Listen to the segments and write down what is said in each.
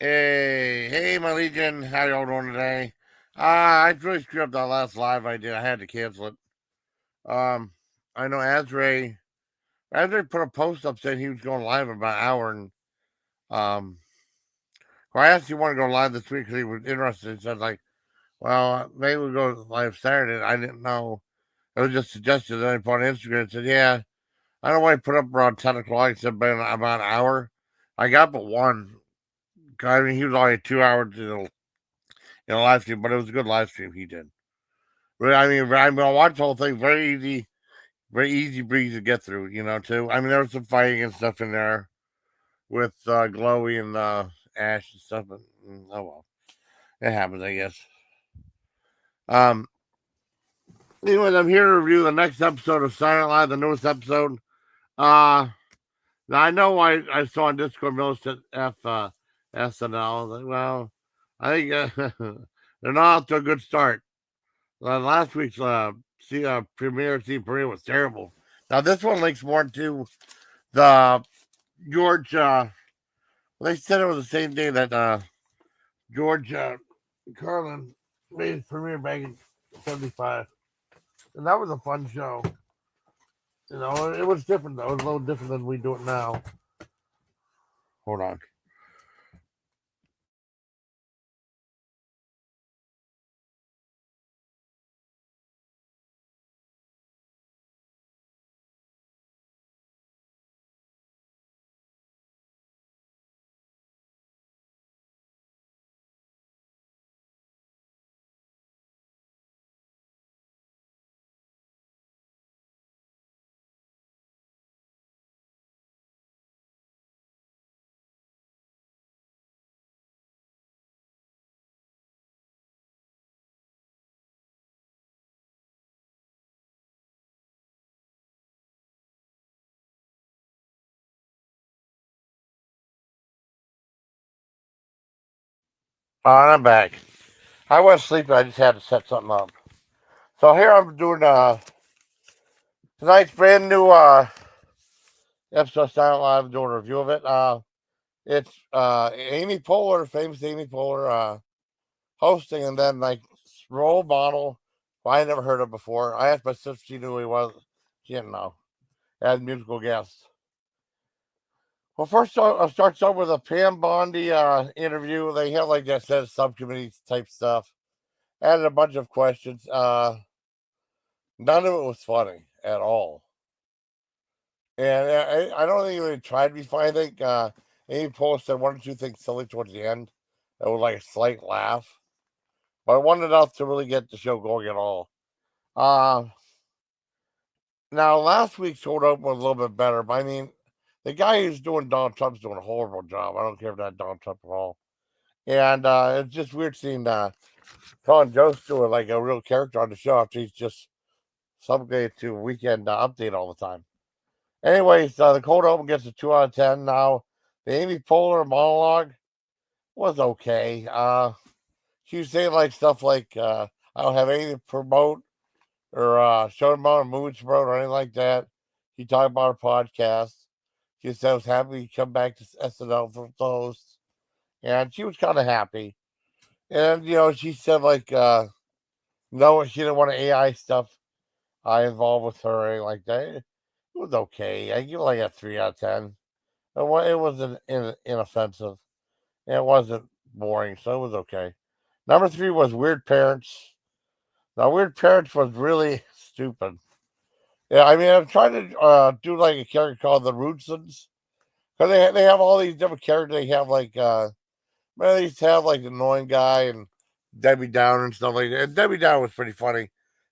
Hey, my Legion, how y'all doing today? I really screwed up that last live I did. I had to cancel it. Um, I know Azray put a post up saying he was going live in about an hour, and um, well, I asked if he wanted to go live this week because he was interested. He said like, well, maybe we'll go live Saturday. I didn't know. It was just suggested that I put on Instagram and said, yeah, I don't want to put up around 10 o'clock. He said about an hour. I got but one. I mean, he was only 2 hours in a live stream, but it was a good live stream he did. But I mean, I watched the whole thing. Very easy breeze to get through. Too. I mean, there was some fighting and stuff in there with Glowy and Ash and stuff. But oh well, it happens, I guess. Um. Anyways, I'm here to review the next episode of Silent Live, the newest episode. Uh Now I know I saw on Discord Millicent SNL. I was like, well, I think they're not off to a good start. Last week's premiere was terrible. Now this one links more to the George. They said it was the same day that George Carlin made his premiere back in '75, and that was a fun show. It was different though. It was a little different than we do it now. Hold on. I'm back. I was sleeping. I just had to set something up. So here I'm doing tonight's brand new episode of Silent Live. Doing a review of it. It's Amy Poehler, famous Amy Poehler, hosting, and then like Roll Bonnell, who I never heard of before. I asked my sister if she knew who he was. She didn't know. As musical guests. Well, first I'll start with a Pam Bondi interview. They have like that said subcommittee type stuff. Added a bunch of questions. None of it was funny at all. And I don't think they tried to be funny. I think Amy Poehler said one or two things silly towards the end. That was like a slight laugh. But it wasn't enough to really get the show going at all. Now, last week's cold open was a little bit better. But I mean, the guy who's doing Donald Trump's doing a horrible job. I don't care if that's Donald Trump at all. And it's just weird seeing Colin Jost doing like a real character on the show after he's just subjugated to Weekend Update all the time. Anyways, the cold open gets a 2 out of 10. Now, the Amy Poehler monologue was okay. She was saying like stuff like, I don't have anything to promote or show about a movie to promote or anything like that. She talked about her podcast. She said I was happy to come back to SNL for the host. And she was kind of happy. And, she said like, no, she didn't want AI stuff involved with her or anything like that. It was okay. I give it like a 3 out of 10. It wasn't inoffensive. And it wasn't boring, so it was okay. Number 3 was Weird Parents. Now, Weird Parents was really stupid. Yeah, I mean, I'm trying to do like a character called the Rootsons. Because they have all these different characters. They have like, they used to have like the annoying guy and Debbie Downer and stuff like that. And Debbie Downer was pretty funny.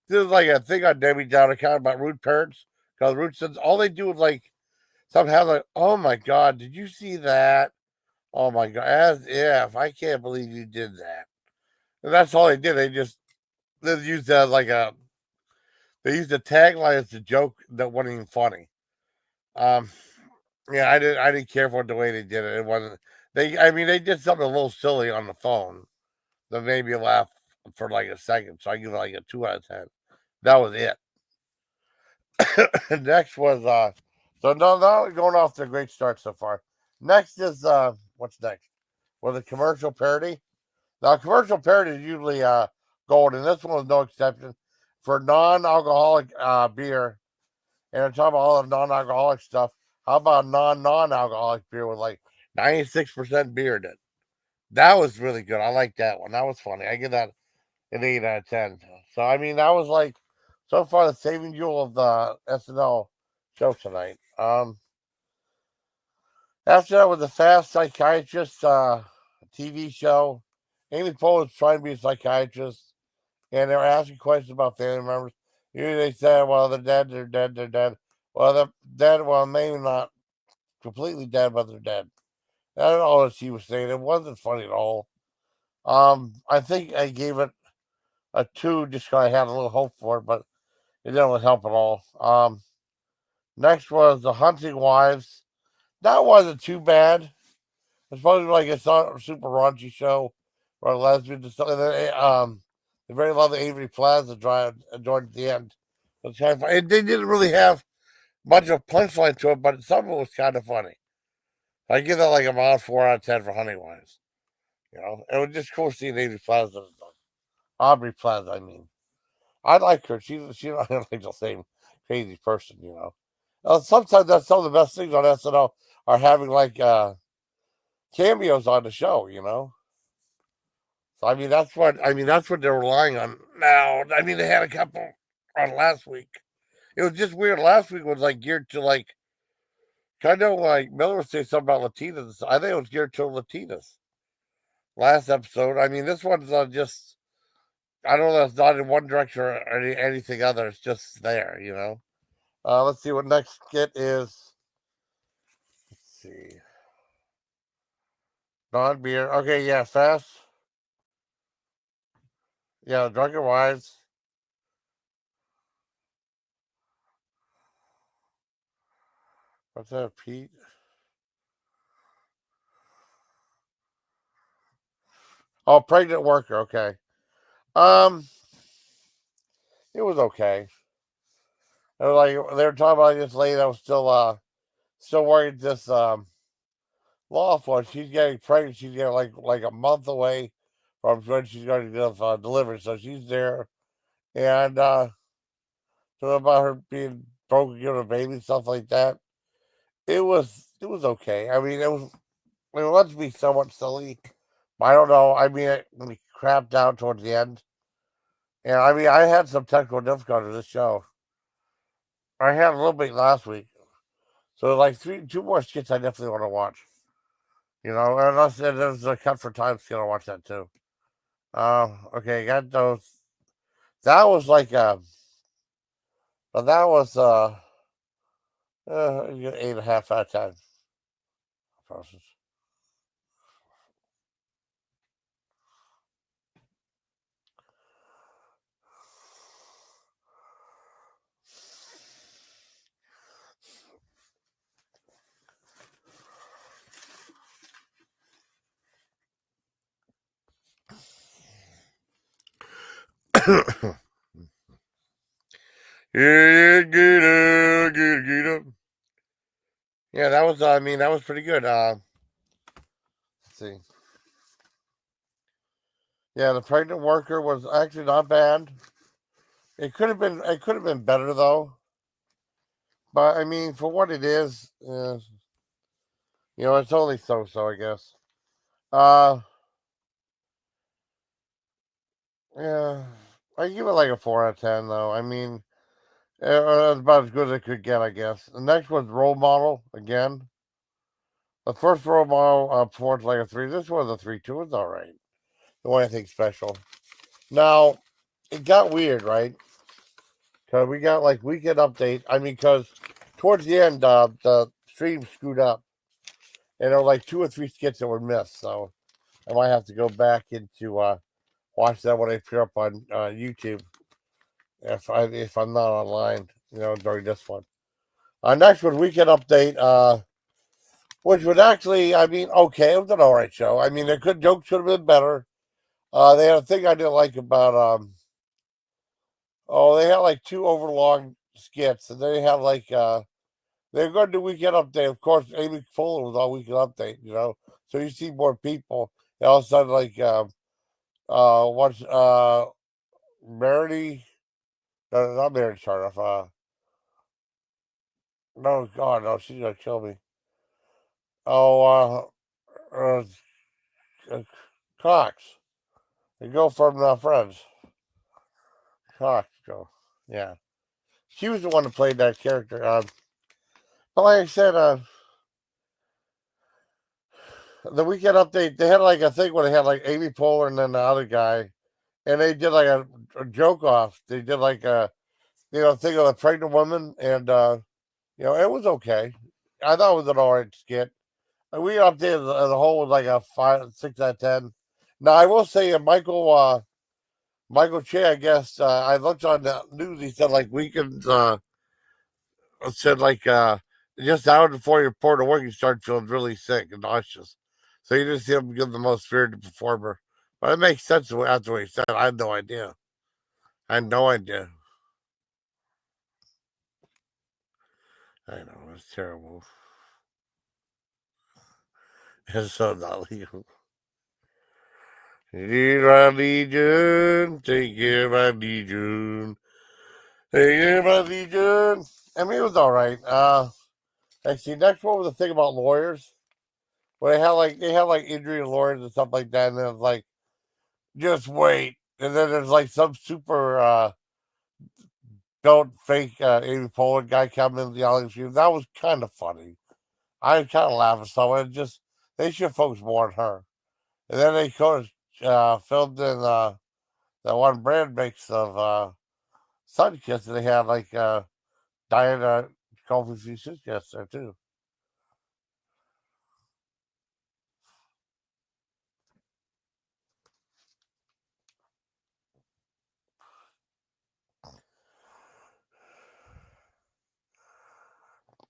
This is like a thing on Debbie Downer account about rude parents. Because Rootsons, all they do is like somehow like, oh my God, did you see that? Oh my God, as if I can't believe you did that. And that's all they did. They used that like they used the tagline as a joke that wasn't even funny. Um, yeah, I didn't care for the way they did it. It wasn't they did something a little silly on the phone that made me laugh for like a second. So I give it like a 2 out of 10. That was it. Next was so no going off to a great start so far. Next is what's next? with a commercial parody. Now, commercial parody is usually gold, and this one was no exception. For non-alcoholic beer, and I'm talking about all the non-alcoholic stuff. How about non-alcoholic beer with like 96% beer in it? That was really good. I like that one. That was funny. I give that an 8 out of 10. So, I mean, that was like so far the saving jewel of the SNL show tonight. After that was the Fast Psychiatrist TV show. Amy Poehler was trying to be a psychiatrist, and they were asking questions about family members. Usually they said, well, they're dead, they're dead, they're dead. Well, they're dead, well, maybe not completely dead, but they're dead. I don't know what she was saying. It wasn't funny at all. I think I gave it a 2 just because I had a little hope for it, but it didn't really help at all. Next was The Hunting Wives. That wasn't too bad. It's supposed to be like it's not a super raunchy show or lesbian. The very lovely Avery Plaza joined at the end. It kind of funny. They didn't really have much of a punchline to it, but some of it was kind of funny. I give that like a 4 out of 10 for Hunting Wives. It was just cool seeing Avery Plaza, Aubrey Plaza. I mean, I like her. She's not like the same crazy person. Sometimes that's some of the best things on SNL are having like cameos on the show. So that's what they're relying on now. I mean, they had a couple on last week. It was just weird. Last week was like geared to like kind of like Miller was saying something about Latinas. I think it was geared to Latinas. Last episode. I mean, this one's just I don't know. It's not in one direction or anything other. It's just there. Let's see what next skit is. Let's see. Non-beer. Okay, yeah, fast. Yeah, drunken wives. What's that, Pete? Oh, pregnant worker. Okay. Um, it was okay. It was like they were talking about this lady that was still working this law for. She's getting pregnant. She's getting like a month away from when she's going to get delivered. So she's there, and talking about her being broken, giving a baby, stuff like that. It was okay. I mean, it was to be somewhat silly. I don't know. I mean, we crapped down towards the end. And I mean, I had some technical difficulties with this show. I had a little bit last week. So, like, 2 more skits I definitely want to watch. Unless there's a cut for time skit, I'll watch that too. Okay, got those. That was like, but that was, 8.5 out of 10. Process. Yeah, that was. I mean, that was pretty good. Let's see. Yeah, the pregnant worker was actually not bad. It could have been. It could have been better though. But I mean, for what it is, it's only so. I guess. Uh, yeah, I give it like a 4 out of 10 though. I mean, it's about as good as it could get, I guess. The next was role model again. The first role model performed like a 3. This was a 3 too. It's all right. The one I think special. Now, it got weird, right? Because we got like weekend update. I mean, because towards the end, the stream screwed up, and there were like 2 or 3 skits that were missed. So I might have to go back into watch that when I appear up on YouTube if I'm not online, during this one. Next one, weekend update. Which would actually, I mean, okay, it was an alright show. I mean, jokes should have been better. They had a thing I didn't like about they had like 2 overlong skits, and they had like they're going to do weekend update. Of course, Amy Poehler was on weekend update, so you see more people. And all of a sudden, like what's Meredith? No, not Meredith Sharnoff. No, God, no, she's gonna kill me. Oh, uh Cox. The girl from Friends. Cox, go. Yeah, she was the one that played that character. But like I said, the weekend update, they had like a thing where they had like Amy Poehler and then the other guy, and they did like a joke off. They did like a thing of a pregnant woman, and it was okay. I thought it was an alright skit. And we updated the whole with like a 5, 6 out of 10. Now I will say, Michael Che, I guess I looked on the news. He said like weekends. Said like just hours before you report to work, you start feeling really sick and nauseous. So you just see him give the most spirited performer. But it makes sense after what he said. I had no idea. I had no idea. I know, it's terrible. It's so not legal. Dear my Legion, take care, my Legion. Take care, my Legion. I mean, it was all right. Actually, next one was the thing about lawyers, where they had like injury lawyers and stuff like that, and then it was like, just wait, and then there's like some super don't fake Amy Poehler guy coming in the audience. That was kind of funny. I kind of laughed at someone. Just they should focus more on her. And then they filmed in that one brand mix of Sun Kiss, and they had like Diana Confucius Kiss there too.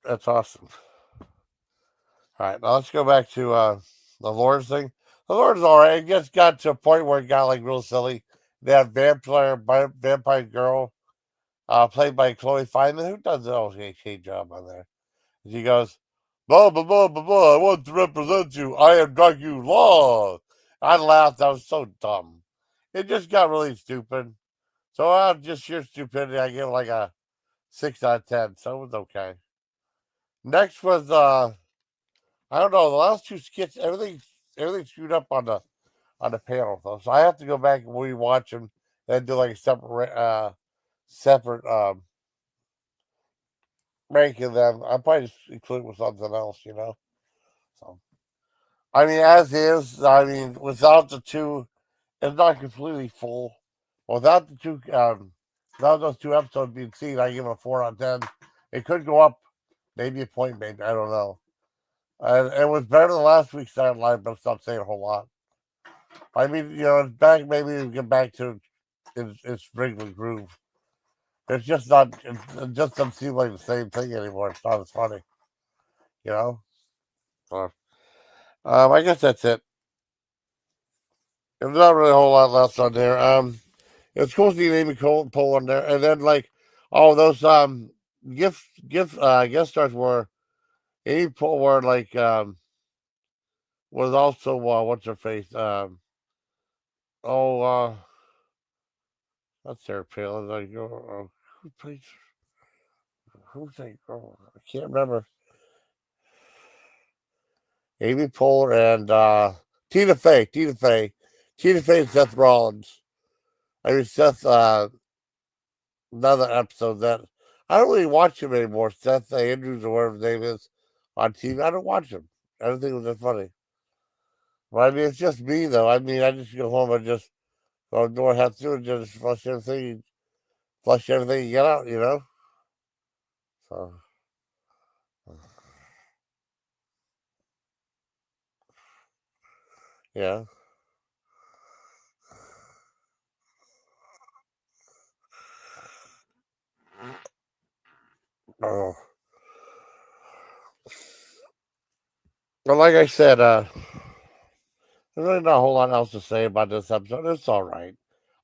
That's awesome. All right, now let's go back to the Lord's thing. The Lord's all right. It just got to a point where it got like real silly. They have vampire girl, played by Chloe Fineman, who does an okay job on there. She goes, blah blah blah blah blah. I want to represent you. I have done you law. I laughed. I was so dumb. It just got really stupid. So just sheer stupidity. I give it like a 6 out of 10. So it was okay. Next was I don't know, the last two skits. Everything screwed up on the panel though. So I have to go back and rewatch them and do like a separate ranking them. I probably just include it with something else. So I mean, as is. I mean, without the two, it's not completely full. Without the two, without those two episodes being seen, I give it a 4 out of 10. It could go up, maybe a point, maybe I don't know. It was better than last week's Saturday Night, but it's not saying a whole lot. I mean, it's back. Maybe we get back to its regular groove. It's just not. It just doesn't seem like the same thing anymore. It's not as funny, you know. So, I guess that's it. There's not really a whole lot left on there. It's cool seeing Amy Poehler on there, and then like, oh, those guest stars were Amy Poehler, like was also what's her face oh that's Sarah Palin. Like, who plays who's that girl? I can't remember. Amy Poehler and Tina Fey. Tina Fey and Seth Rollins. I mean Seth. Another episode that I don't really watch him anymore. Seth Andrews or whatever his name is on TV. I don't watch him. I don't think it was that funny. But I mean, it's just me though. I mean, I just go home and just go door half through and just flush everything you get out. So yeah. Oh. Well, like I said, there's really not a whole lot else to say about this episode. It's all right.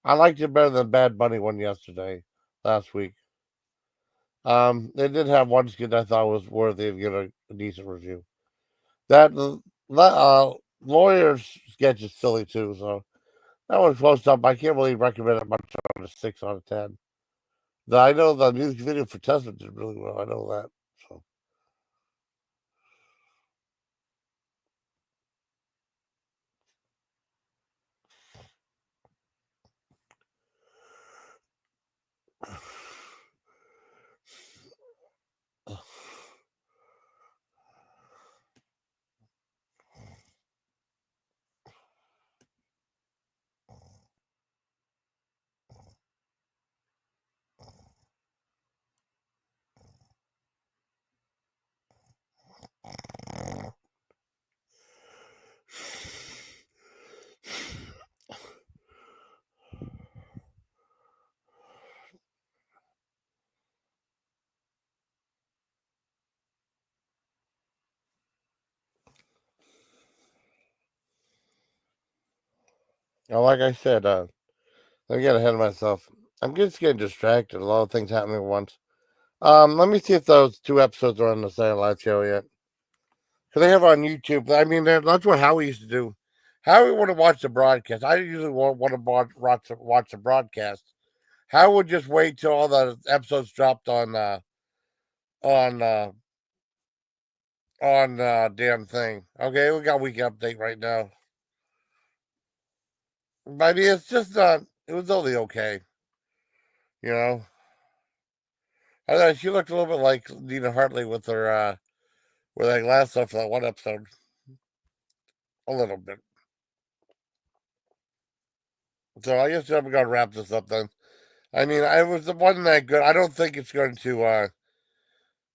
I liked it better than Bad Bunny one last week. They did have one skit I thought was worthy of getting a decent review. That Lawyers sketch is silly too. So that one's close up. I can't really recommend it much on a 6 out of 10. I know the music video for Tesla did really well. I know that. So like I said, I get ahead of myself. I'm just getting distracted. A lot of things happening at once. Let me see if those 2 episodes are on the SNL live show yet. Because they have on YouTube. I mean, that's what Howie used to do. Howie would have watched the broadcast. I usually want to watch the broadcast. Howie would just wait till all the episodes dropped on uh, damn thing. Okay, we got week update right now. But I mean, it's just it was only okay, you know. I thought she looked a little bit like Nina Hartley with that glass stuff for that one episode. A little bit. So I guess I'm gonna wrap this up then. I mean, I was the one that good. I don't think it's going to.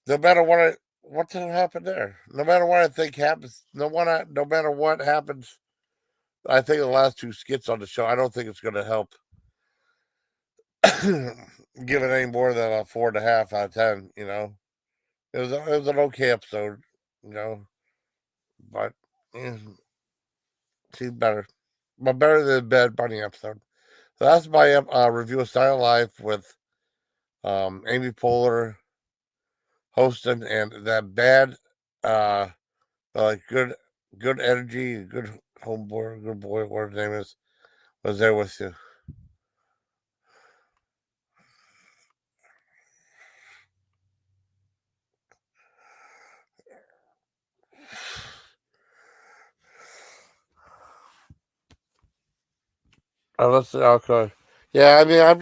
No matter what's gonna happen there. No matter what I think happens. No matter what happens. I think the last 2 skits on the show. I don't think it's going to help. Give it any more than a 4.5 out of 10. You know, it was an okay episode. You know, but she's better, but better than the Bad Bunny episode. So that's my review of Silent Life with Amy Poehler hosting, and that bad, uh, good, good energy, good homeboy, good boy, whatever his name is, was there with you. Let's see, okay. Yeah, I mean, I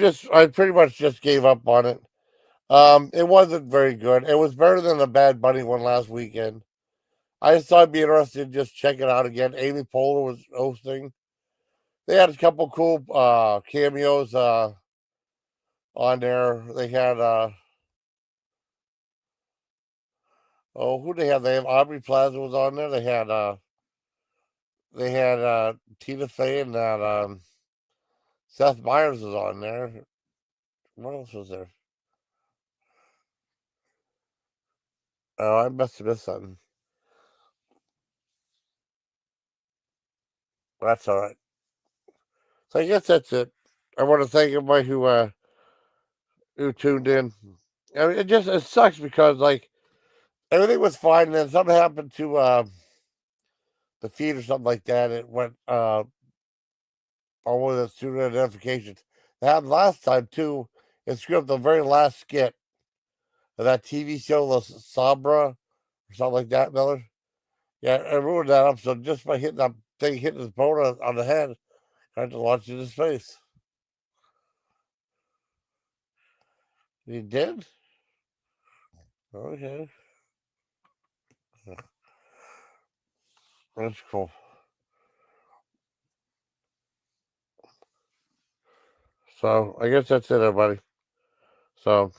pretty much just gave up on it. It wasn't very good. It was better than the Bad Bunny one last weekend. I just thought it'd be interesting to just check it out again. Amy Poehler was hosting. They had a couple cool cameos on there. They had who they have? They have Aubrey Plaza was on there. They had Tina Fey and that Seth Meyers was on there. What else was there? Oh, I must have missed something. That's all right. So I guess that's it. I want to thank everybody who tuned in. I mean, it sucks because like everything was fine, and then something happened to the feed or something like that. It went on one of the student identifications. That happened last time too. It screwed up the very last skit of that TV show, La Sabra, or something like that, Miller. Yeah, I ruined that episode just by hitting that thing, hitting his boat on the head, trying to launch it in his face. He did? Okay. That's cool. So I guess that's it, everybody. So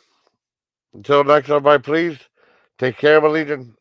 until next time, everybody, please take care of a Legion.